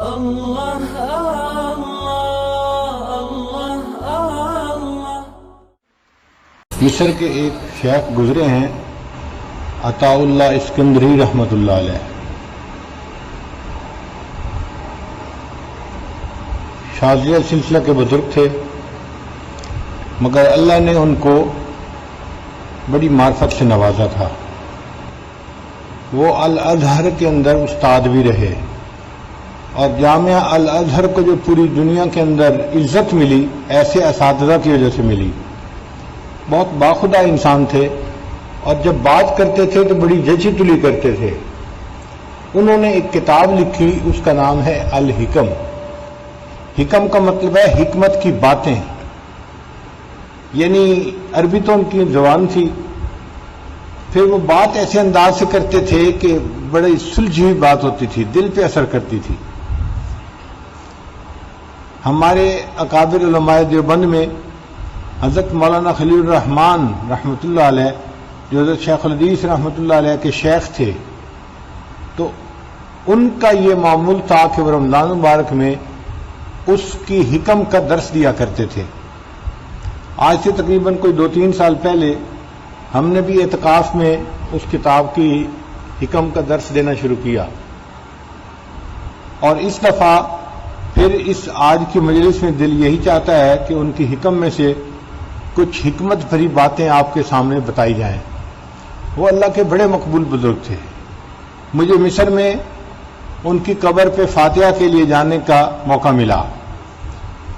اللہ اللہ اللہ اللہ۔ مصر کے ایک شیخ گزرے ہیں عطا اللہ اسکندری رحمۃ اللہ علیہ۔ شاذلیہ سلسلہ کے بزرگ تھے، مگر اللہ نے ان کو بڑی معرفت سے نوازا تھا۔ وہ الازہر کے اندر استاد بھی رہے، اور جامعہ الازہر کو جو پوری دنیا کے اندر عزت ملی ایسے اساتذہ کی وجہ سے ملی۔ بہت باخدا انسان تھے، اور جب بات کرتے تھے تو بڑی جچی تلی کرتے تھے۔ انہوں نے ایک کتاب لکھی، اس کا نام ہے الحکم۔ حکم کا مطلب ہے حکمت کی باتیں، یعنی عربی تو ان کی زبان تھی، پھر وہ بات ایسے انداز سے کرتے تھے کہ بڑی سلجھی ہوئی بات ہوتی تھی، دل پہ اثر کرتی تھی۔ ہمارے اکابر علماء دیوبند میں حضرت مولانا خلیل الرحمن رحمۃ اللہ علیہ، جو حضرت شیخ الحدیث رحمۃ اللہ علیہ کے شیخ تھے، تو ان کا یہ معمول تھا کہ وہ رمضان مبارک میں اس کی حکم کا درس دیا کرتے تھے۔ آج سے تقریباً کوئی 2-3 سال پہلے ہم نے بھی اعتکاف میں اس کتاب کی حکم کا درس دینا شروع کیا، اور اس دفعہ پھر اس آج کی مجلس میں دل یہی چاہتا ہے کہ ان کی حکم میں سے کچھ حکمت بھری باتیں آپ کے سامنے بتائی جائیں۔ وہ اللہ کے بڑے مقبول بزرگ تھے۔ مجھے مصر میں ان کی قبر پہ فاتحہ کے لیے جانے کا موقع ملا،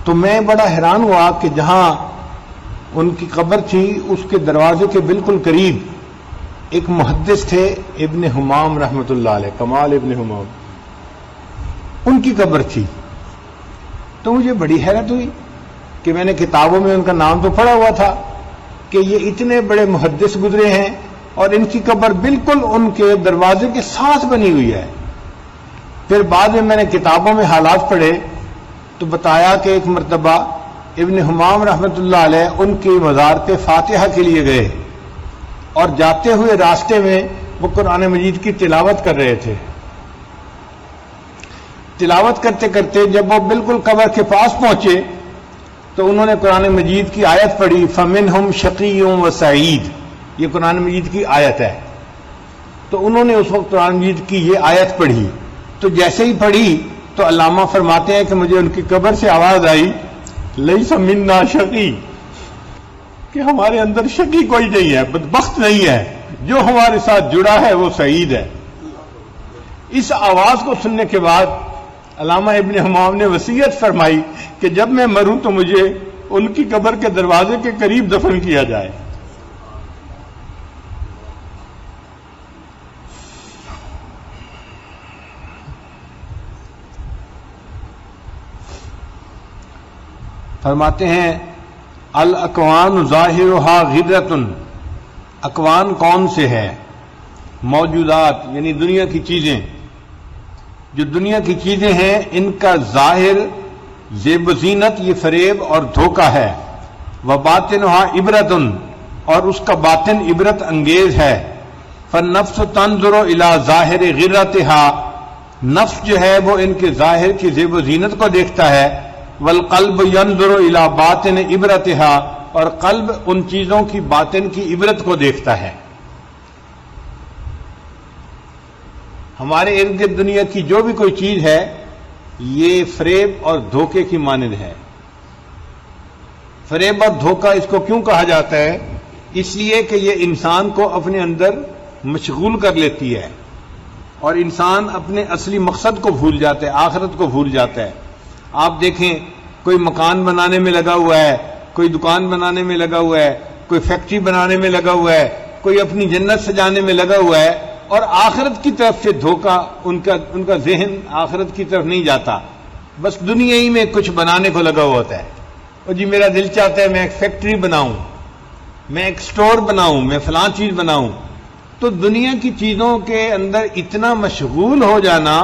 تو میں بڑا حیران ہوا کہ جہاں ان کی قبر تھی اس کے دروازے کے بالکل قریب ایک محدث تھے، ابن حمام رحمۃ اللہ علیہ، کمال ابن حمام، ان کی قبر تھی۔ تو مجھے بڑی حیرت ہوئی کہ میں نے کتابوں میں ان کا نام تو پڑھا ہوا تھا کہ یہ اتنے بڑے محدث گزرے ہیں، اور ان کی قبر بالکل ان کے دروازے کے ساتھ بنی ہوئی ہے۔ پھر بعد میں نے کتابوں میں حالات پڑھے تو بتایا کہ ایک مرتبہ ابن حمام رحمۃ اللہ علیہ ان کے مزار پہ فاتحہ کے لیے گئے، اور جاتے ہوئے راستے میں وہ قرآن مجید کی تلاوت کر رہے تھے۔ تلاوت کرتے کرتے جب وہ بالکل قبر کے پاس پہنچے تو انہوں نے قرآن مجید کی آیت پڑھی، فَمِنْهُمْ شَقِيٌّ وَسَعِيدٌ، یہ قرآن مجید کی آیت ہے۔ تو انہوں نے اس وقت قرآن مجید کی یہ آیت پڑھی، تو جیسے ہی پڑھی تو علامہ فرماتے ہیں کہ مجھے ان کی قبر سے آواز آئی، لیس منا شقی، کہ ہمارے اندر شقی کوئی نہیں ہے، بدبخت نہیں ہے، جو ہمارے ساتھ جڑا ہے وہ سعید ہے۔ اس آواز کو سننے کے بعد علامہ ابن حمام نے وصیت فرمائی کہ جب میں مروں تو مجھے ان کی قبر کے دروازے کے قریب دفن کیا جائے۔ فرماتے ہیں الاکوان ظاہرها غرۃ، اکوان کون سے ہے؟ موجودات یعنی دنیا کی چیزیں، جو دنیا کی چیزیں ہیں ان کا ظاہر زیب و زینت یہ فریب اور دھوکہ ہے، وباطنها عبرۃ، اور اس کا باطن عبرت انگیز ہے۔ فالنفس تنظر الى ظاہر غرتها، نفس جو ہے وہ ان کے ظاہر کی زیب و زینت کو دیکھتا ہے، والقلب ينظر الى باطن عبرتها، اور قلب ان چیزوں کی باطن کی عبرت کو دیکھتا ہے۔ ہمارے ارد گرد دنیا کی جو بھی کوئی چیز ہے یہ فریب اور دھوکے کی مانند ہے۔ فریب اور دھوکہ اس کو کیوں کہا جاتا ہے؟ اس لیے کہ یہ انسان کو اپنے اندر مشغول کر لیتی ہے، اور انسان اپنے اصلی مقصد کو بھول جاتا ہے، آخرت کو بھول جاتا ہے۔ آپ دیکھیں کوئی مکان بنانے میں لگا ہوا ہے، کوئی دکان بنانے میں لگا ہوا ہے، کوئی فیکٹری بنانے میں لگا ہوا ہے، کوئی اپنی جنت سجانے میں لگا ہوا ہے، اور آخرت کی طرف سے دھوکہ ان کا ذہن آخرت کی طرف نہیں جاتا، بس دنیا ہی میں کچھ بنانے کو لگا ہوا ہوتا ہے۔ اور جی میرا دل چاہتا ہے میں ایک فیکٹری بناؤں، میں ایک سٹور بناؤں، میں فلاں چیز بناؤں۔ تو دنیا کی چیزوں کے اندر اتنا مشغول ہو جانا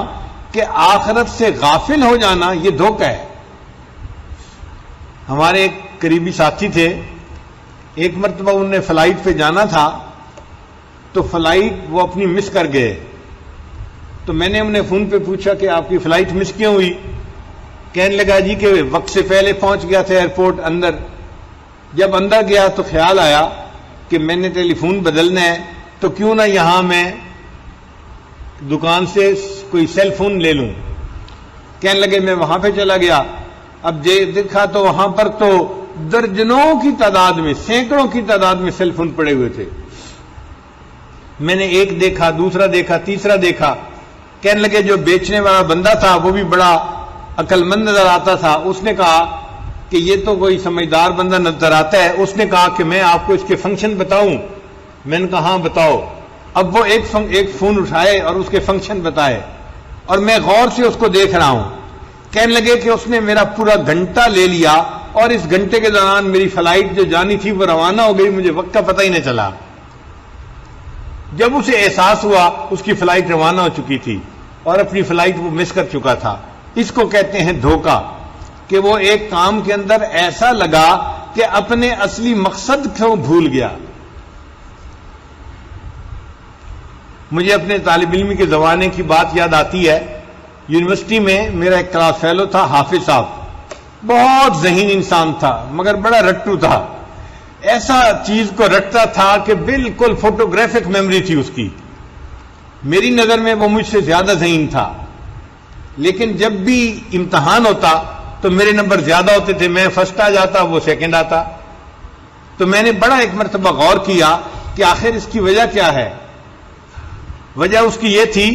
کہ آخرت سے غافل ہو جانا یہ دھوکہ ہے۔ ہمارے ایک قریبی ساتھی تھے، ایک مرتبہ انہوں نے فلائٹ پہ جانا تھا تو فلائٹ وہ اپنی مس کر گئے، تو میں نے انہیں فون پہ پوچھا کہ آپ کی فلائٹ مس کیوں ہوئی؟ کہنے لگا جی کہ وقت سے پہلے پہنچ گیا تھا ایئرپورٹ اندر. جب اندر گیا تو خیال آیا کہ میں نے ٹیلی فون بدلنا ہے تو کیوں نہ یہاں میں دکان سے کوئی سیل فون لے لوں. کہنے لگے میں وہاں پہ چلا گیا. اب دیکھا تو وہاں پر تو درجنوں کی تعداد میں، سینکڑوں کی تعداد میں سیل فون پڑے ہوئے تھے. میں نے ایک دیکھا، دوسرا دیکھا، تیسرا دیکھا. کہنے لگے جو بیچنے والا بندہ تھا وہ بھی بڑا عقل مند نظر آتا تھا. اس نے کہا کہ یہ تو کوئی سمجھدار بندہ نظر آتا ہے. اس نے کہا کہ میں آپ کو اس کے فنکشن بتاؤں. میں نے کہا ہاں بتاؤ. اب وہ ایک فون اٹھائے اور اس کے فنکشن بتائے اور میں غور سے اس کو دیکھ رہا ہوں. کہنے لگے کہ اس نے میرا پورا گھنٹہ لے لیا اور اس گھنٹے کے دوران میری فلائٹ جو جانی تھی وہ روانہ ہو گئی، مجھے وقت کا پتہ ہی نہیں چلا. جب اسے احساس ہوا اس کی فلائٹ روانہ ہو چکی تھی اور اپنی فلائٹ وہ مس کر چکا تھا. اس کو کہتے ہیں دھوکہ، کہ وہ ایک کام کے اندر ایسا لگا کہ اپنے اصلی مقصد کو بھول گیا. مجھے اپنے طالب علمی کے زمانے کی بات یاد آتی ہے. یونیورسٹی میں میرا ایک کلاس فیلو تھا حافظ صاحب. بہت ذہین انسان تھا مگر بڑا رٹو تھا. ایسا چیز کو رٹتا تھا کہ بالکل فوٹوگرافک میموری تھی اس کی. میری نظر میں وہ مجھ سے زیادہ ذہین تھا، لیکن جب بھی امتحان ہوتا تو میرے نمبر زیادہ ہوتے تھے. میں فرسٹ آ جاتا، وہ سیکنڈ آتا. تو میں نے بڑا ایک مرتبہ غور کیا کہ آخر اس کی وجہ کیا ہے. وجہ اس کی یہ تھی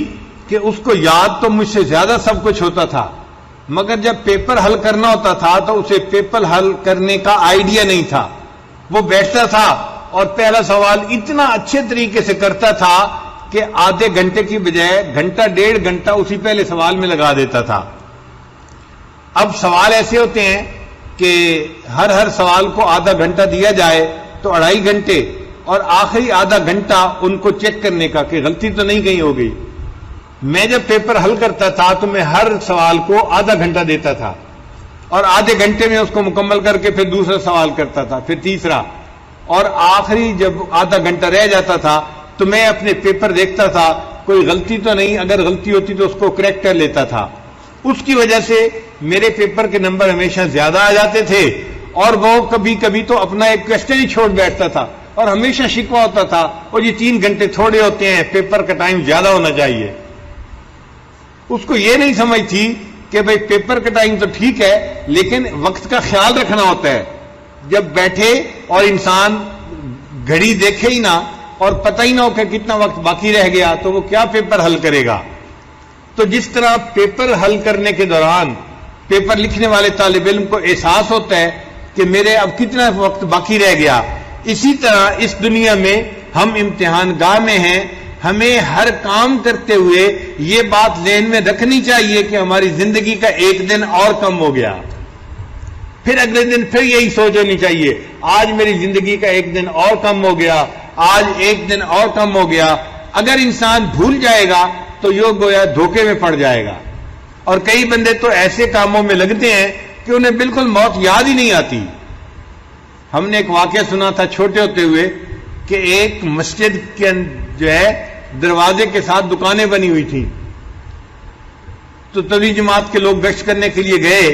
کہ اس کو یاد تو مجھ سے زیادہ سب کچھ ہوتا تھا، مگر جب پیپر حل کرنا ہوتا تھا تو اسے پیپر حل کرنے کا آئیڈیا نہیں تھا. وہ بیٹھتا تھا اور پہلا سوال اتنا اچھے طریقے سے کرتا تھا کہ آدھے گھنٹے کی بجائے گھنٹہ ڈیڑھ گھنٹہ اسی پہلے سوال میں لگا دیتا تھا. اب سوال ایسے ہوتے ہیں کہ ہر سوال کو آدھا گھنٹہ دیا جائے تو 2.5 گھنٹے، اور آخری آدھا گھنٹہ ان کو چیک کرنے کا کہ غلطی تو نہیں کہیں ہو گئی. میں جب پیپر حل کرتا تھا تو میں ہر سوال کو آدھا گھنٹہ دیتا تھا اور آدھے گھنٹے میں اس کو مکمل کر کے پھر دوسرا سوال کرتا تھا، پھر تیسرا، اور آخری جب آدھا گھنٹہ رہ جاتا تھا تو میں اپنے پیپر دیکھتا تھا کوئی غلطی تو نہیں. اگر غلطی ہوتی تو اس کو کریکٹ کر لیتا تھا. اس کی وجہ سے میرے پیپر کے نمبر ہمیشہ زیادہ آ جاتے تھے. اور وہ کبھی کبھی تو اپنا ایک کوسچن ہی چھوڑ بیٹھتا تھا اور ہمیشہ شکوہ ہوتا تھا اور یہ 3 گھنٹے تھوڑے ہوتے ہیں، پیپر کا ٹائم زیادہ ہونا چاہیے. اس کو یہ نہیں سمجھ تھی کہ بھئی پیپر کا ٹائم تو ٹھیک ہے لیکن وقت کا خیال رکھنا ہوتا ہے. جب بیٹھے اور انسان گھڑی دیکھے ہی نہ اور پتہ ہی نہ ہو کہ کتنا وقت باقی رہ گیا تو وہ کیا پیپر حل کرے گا. تو جس طرح پیپر حل کرنے کے دوران پیپر لکھنے والے طالب علم کو احساس ہوتا ہے کہ میرے اب کتنا وقت باقی رہ گیا، اسی طرح اس دنیا میں ہم امتحان گاہ میں ہیں. ہمیں ہر کام کرتے ہوئے یہ بات ذہن میں رکھنی چاہیے کہ ہماری زندگی کا 1 دن اور کم ہو گیا. پھر اگلے دن پھر یہی سوچ ہونی چاہیے آج میری زندگی کا 1 دن اور کم ہو گیا، آج 1 دن اور کم ہو گیا. اگر انسان بھول جائے گا تو یہ گویا دھوکے میں پڑ جائے گا. اور کئی بندے تو ایسے کاموں میں لگتے ہیں کہ انہیں بالکل موت یاد ہی نہیں آتی. ہم نے ایک واقعہ سنا تھا چھوٹے ہوتے ہوئے کہ ایک مسجد کے جو ہے دروازے کے ساتھ دکانیں بنی ہوئی تھیں. تو تبلیغ جماعت کے لوگ گشت کرنے کے لیے گئے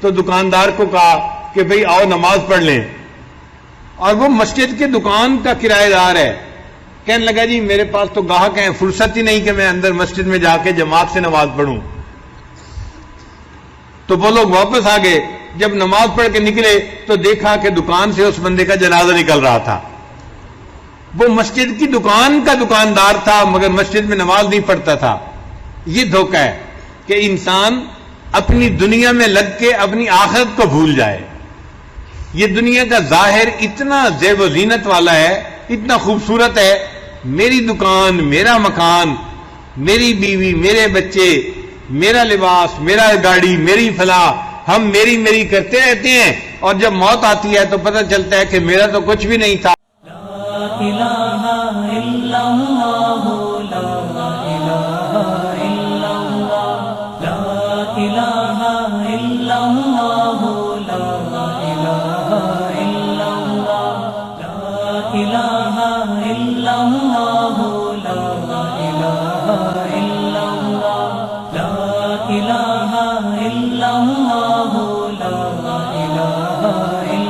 تو دکاندار کو کہا کہ بھئی آؤ نماز پڑھ لیں. اور وہ مسجد کے دکان کا کرایہ دار ہے. کہنے لگا جی میرے پاس تو گاہک ہیں، فرصت ہی نہیں کہ میں اندر مسجد میں جا کے جماعت سے نماز پڑھوں. تو وہ لوگ واپس آ گئے. جب نماز پڑھ کے نکلے تو دیکھا کہ دکان سے اس بندے کا جنازہ نکل رہا تھا. وہ مسجد کی دکان کا دکاندار تھا مگر مسجد میں نماز نہیں پڑھتا تھا. یہ دھوکہ ہے کہ انسان اپنی دنیا میں لگ کے اپنی آخرت کو بھول جائے. یہ دنیا کا ظاہر اتنا زیب و زینت والا ہے، اتنا خوبصورت ہے. میری دکان، میرا مکان، میری بیوی، میرے بچے، میرا لباس، میرا گاڑی، میری فلاح، ہم میری میری کرتے رہتے ہیں اور جب موت آتی ہے تو پتہ چلتا ہے کہ میرا تو کچھ بھی نہیں تھا. الہ الا اللہ لا الہ الا اللہ لا الہ الا اللہ لا الہ الا اللہ لا الہ الا اللہ لا الہ الا اللہ إلا الله لا إله إلا